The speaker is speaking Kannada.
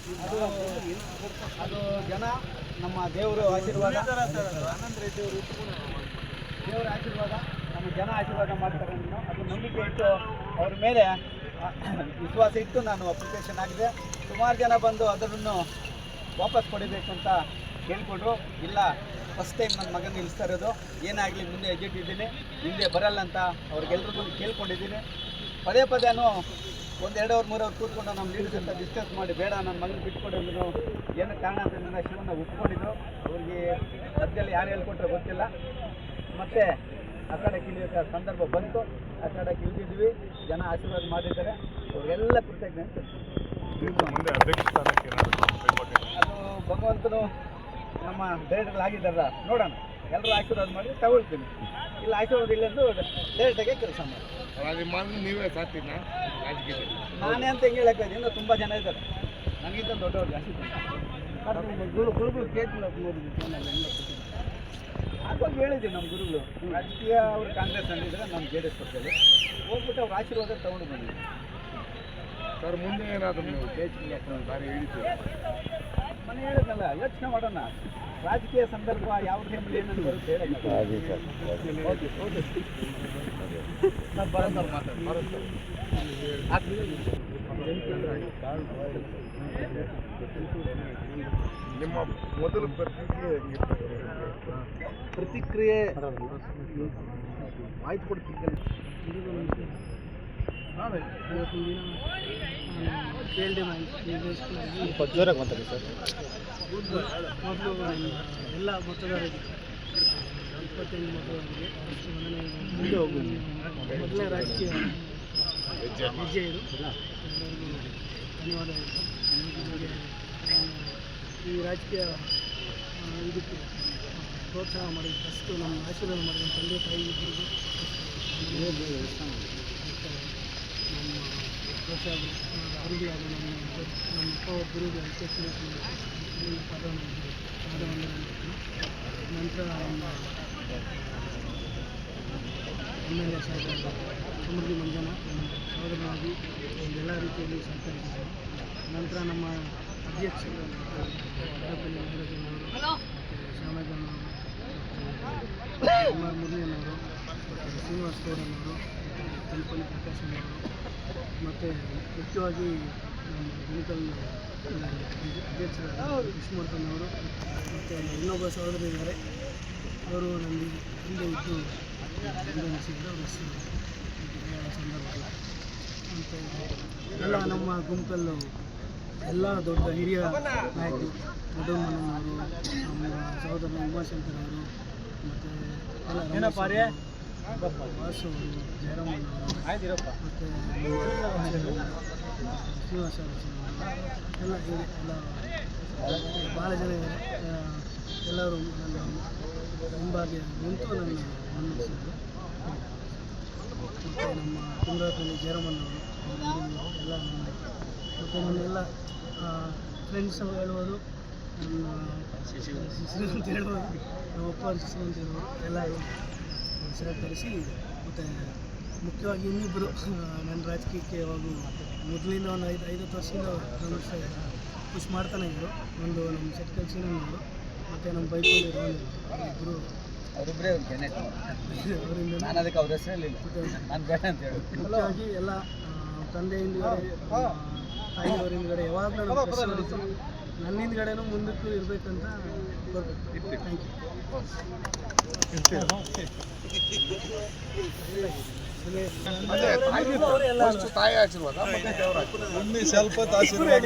ಅದು ಅದು ಜನ ನಮ್ಮ ದೇವರು ಆಶೀರ್ವಾದ, ದೇವರ ಆಶೀರ್ವಾದ, ನಮ್ಮ ಜನ ಆಶೀರ್ವಾದ ಮಾಡ್ತಾರೆ. ಅದು ನಂಬಿಕೆ ಇಟ್ಟು ಅವ್ರ ಮೇಲೆ ವಿಶ್ವಾಸ ಇಟ್ಟು ನಾನು ಅಪ್ಲಿಕೇಶನ್ ಆಗಿದೆ. ಸುಮಾರು ಜನ ಬಂದು ಅದನ್ನು ವಾಪಸ್ ಕೊಡಬೇಕು ಅಂತ ಕೇಳಿಕೊಂಡ್ರು. ಇಲ್ಲ, ಫಸ್ಟ್ ಟೈಮ್ ನನ್ನ ಮಗನ ನಿಲ್ಲಿಸ್ತಾ ಇರೋದು, ಏನಾಗಲಿ ಮುಂದೆ ಎಜೆಟ್ ಇದ್ದೀನಿ, ಹಿಂದೆ ಬರಲ್ಲ ಅಂತ ಅವ್ರಿಗೆಲ್ರಿಗೂ ಕೇಳ್ಕೊಂಡಿದ್ದೀನಿ. ಪದೇ ಪದೇನೂ ಒಂದು 2 ಅವರ್ 3 ಅವರ್ ಕೂತ್ಕೊಂಡು ನಮ್ಮ ಲೀಡರ್ಸ್ ಅಂತ ಡಿಸ್ಕಸ್ ಮಾಡಿ, ಬೇಡ ನನ್ನ ಮಗನ ಬಿಟ್ಕೊಡೋದು ಏನೋ ಕಾರಣ ಅಂತ ಶಿವನ ಒಪ್ಕೊಂಡಿದ್ರು. ಅವ್ರಿಗೆ ಸದ್ಯದಲ್ಲಿ ಯಾರು ಹೇಳ್ಕೊಟ್ರೆ ಗೊತ್ತಿಲ್ಲ. ಮತ್ತು ಆ ಕಡೆ ಇಳಿಯೋ ಸಂದರ್ಭ ಬಂತು, ಆ ಕಡೆ ಇಳಿದಿದ್ವಿ, ಜನ ಆಶೀರ್ವಾದ ಮಾಡಿದ್ದಾರೆ, ಅವ್ರಿಗೆಲ್ಲ ಕೃತಜ್ಞತೆ. ಅದು ಭಗವಂತನು ನಮ್ಮ ಡೈರೆಕ್ಟರ್ ಆಗಿದ್ದಾರ, ನೋಡೋಣ, ಎಲ್ಲರೂ ಆಶೀರ್ವಾದ ಮಾಡಿ ತಗೊಳ್ತೀನಿ. ಇಲ್ಲ ಆಶೀರ್ವಾದ ಇಲ್ಲಂದು ಡೈರೆಕ್ಟಾಗೆ ಕೆಲಸ ಮಾಡಿ ನೀವೇ ಸಾಧ್ಯ ನಾನೇ ಅಂತ ಹೆಂಗೆ ಹೇಳಕ್ಕೆ ಇನ್ನೂ ತುಂಬ ಜನ ಇದ್ದಾರೆ ನನಗಿಂತ ದೊಡ್ಡವ್ರು ಜಾಸ್ತಿ. ಗುರುಗಳು ಕೇಳ್ತಿಲ್ಲ ಹಾಗಾಗಿ ಹೇಳಿದ್ದೀವಿ ನಮ್ಮ ಗುರುಗಳು. ರಾಜಕೀಯ ಅವರು ಕಾಂಗ್ರೆಸ್ ಅಂದಿದ್ರೆ ನಾನು ಜೆ ಡಿ ಎಸ್ ಪಕ್ಷದಲ್ಲಿ ಹೋಗ್ಬಿಟ್ಟು ಅವ್ರ ಆಶೀರ್ವಾದ ತೊಗೊಂಡು ಬಂದಿದ್ದೀವಿ. ಸರ್ ಮುಂದೆ ಏನಾದರೂ ನೀವು ದಾರಿ ಹಿಡಿತೀವಿ ಮನೆ ಹೇಳಿದ್ನಲ್ಲ, ಯೋಚನೆ ಮಾಡೋಣ. ರಾಜಕೀಯ ಸಂದರ್ಭ ಯಾವ ಟೈಮಲ್ಲಿ ಏನಂತ ಬರುತ್ತೆ ಹೇಳಿ. ಓಕೆ ಓಕೆ ಸರ್, ಬರೋದು ಮಾತಾಡ್ತಾರೆ. ನಿಮ್ಮ ಮೊದಲ ಪ್ರತಿಕ್ರಿಯೆ ಆಯ್ತು ಕೊಡ್ತೀನಿ. ಜೋರಾಗಿ ಮಾತಾಡಿ ಸರ್. ಮೊದಲು ಎಲ್ಲ ಮತದಾರರಿಗೆ 25 ಮತದಾರರಿಗೆ ಮುಂದೆ ಹೋಗುವುದು ಮೊದಲನೇ ರಾಜಕೀಯ ಹೆಜ್ಜೆ ಇದು. ಧನ್ಯವಾದ. ಈ ರಾಜಕೀಯ ಇದಕ್ಕೆ ಪ್ರೋತ್ಸಾಹ ಮಾಡಿ ಫಸ್ಟು ನಮ್ಮ ಆಶೀರ್ವಾದ ಮಾಡಿದ ತಂದೆ ತಾಯಿ ಇಬ್ಬರಿಗೂ, ಮತ್ತು ನಮ್ಮ ಪ್ರೋತ್ಸಾಹ ಗುರುಗಳಾದ ನಮ್ಮ ಅಪ್ಪ ಗುರುಗಳು ನಂತರ ನಮ್ಮ MLA ಸಾಹೇಬ ಸಮೃದ್ಧಿ ಮಂಜನ ನಮ್ಮ ಸಹೋದರನಾಗಿ ಎಲ್ಲ ರೀತಿಯಲ್ಲಿ ಸಹಕರಿಸಿದ್ದಾರೆ. ನಂತರ ನಮ್ಮ ಅಧ್ಯಕ್ಷರು ಕಡಪಲ್ಲಿ ನಾಗರಾಜನವರು, ಮತ್ತು ಶ್ಯಾಮಜನವರು, ಮತ್ತು ಮುರಳಿಯನ್ನವರು, ಮತ್ತು ಶ್ರೀನಿವಾಸ ಗೌಡನವರು, ಮತ್ತು ಕಲ್ಪನೆ ಪ್ರಕಾಶನವರು, ಮತ್ತು ಮುಖ್ಯವಾಗಿ ನಮ್ಮ ಗುಣಿಕಲ್ ಅಧ್ಯಕ್ಷರಾದ ಕೃಷ್ಣಮೂರ್ತನವರು, ಮತ್ತು ಇನ್ನೊಬ್ಬ ಸಹೋದರಿ ಇದ್ದಾರೆ, ಅವರು ನನಗೆ ಹಿಂದೆ ಇದ್ದು ಬೆಂಬಲಿಸಿದ್ರು ಅವರು ಸಂದರ್ಭದಲ್ಲಿ. ಮತ್ತು ಎಲ್ಲ ನಮ್ಮ ಗುಂಪಲ್ಲೂ ಎಲ್ಲ ದೊಡ್ಡ ಹಿರಿಯ ನಾಯಕರು, ದೊಡ್ಡಮ್ಮನವರು, ನಮ್ಮ ಸಹೋದರ ಉಮಾಶಂಕರ್ ಅವರು, ಮತ್ತು ಎಲ್ಲ ವಾಸು ಅವರು, ಜಯರಾಮಣ್ಣವರು, ಮತ್ತು ಶ್ರೀನಿವಾಸ ಎಲ್ಲ ಭಾಳ ಜನ ಇದ್ದಾರೆ. ಎಲ್ಲರೂ ನನ್ನ ಹಿಂಬಾಗಿ ನಿಂತು ನನ್ನ ಮನ್ನಿಸಿದರು. ಮತ್ತು ನಮ್ಮ ಕುಂದಾಪುರದಲ್ಲಿ ಜಯರಾಮಣ್ಣವರು ಎಲ್ಲ ನನ್ನ, ಮತ್ತು ನನ್ನೆಲ್ಲ ಫ್ರೆಂಡ್ಸ್ ಹೇಳ್ಬೋದು, ನನ್ನ ಶಿಶು ಅಂತ ಹೇಳ್ಬೋದು, ನಮ್ಮ ಅಪ್ಪ ಶಿಶು ಅಂತ ಹೇಳ್ಬೋದು, ಎಲ್ಲರೂ ಸಹಕರಿಸಿ. ಮತ್ತು ಮುಖ್ಯವಾಗಿ ಇನ್ನಿಬ್ಬರು ನನ್ನ ರಾಜಕೀಯಕ್ಕೆ ಯಾವಾಗೂ ಮೊದಲಿಂದ ಒಂದು 5 ವರ್ಷದಿಂದ ನನ್ನ ಪುಷ್ ಮಾಡ್ತಾನೆ ಇದ್ದರು. ಒಂದು ನಮ್ಮ ಶೆಟ್ಕಲ್ ಸೀನಣ್ಣವರು, ಮತ್ತು ನಮ್ಮ ಬೈಕಲ್ಲಿ ಇಬ್ಬರು ಅವರಿಬ್ಬರೇ ಅವರಿಂದ ನಾನು ಅದಕ್ಕೆ ಅವ್ರ ಹೆಸರಲ್ಲಿ ನಾನು ಬೇಡ ಅಂತ ಹೇಳಿ. ಮುಖ್ಯವಾಗಿ ಎಲ್ಲ ತಂದೆ ಹಿಂದ್ಗಡೆ, ತಾಯಿಯವ್ರ ಹಿಂದ್ಗಡೆ ಯಾವಾಗಲೂ ನಮ್ಮ ಪ್ರೆಸ್ ನನ್ನ ಹಿಂದ್ಗಡೆನೂ ಮುಂದಕ್ಕೂ ಇರಬೇಕಂತ ಬರ್ಬೇಕು. ತಾಯಿ ಆಶೀರ್ವಾದ ಸ್ವಲ್ಪ ಆಶೀರ್ವಾದ